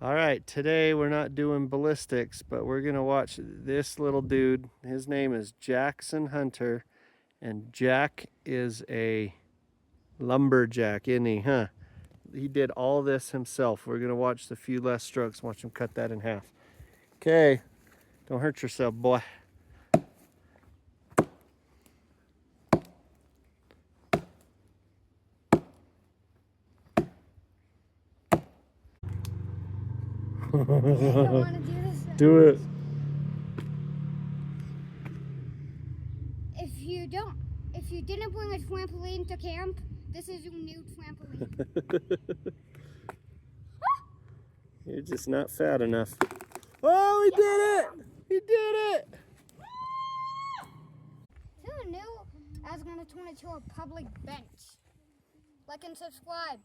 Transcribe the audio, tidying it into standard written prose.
All right, today we're not doing ballistics, but we're gonna watch this little dude. His name is Jackson Hunter, and Jack is a lumberjack, isn't he, huh? He did all this himself. We're gonna watch the few less strokes, watch him cut that in half. Okay, don't hurt yourself, boy. I don't want to do this. Do it. If you didn't bring a trampoline to camp, this is your new trampoline. You're just not fat enough. Oh, he did it! He did it! Who knew I was going to turn it to a public bench? Like and subscribe.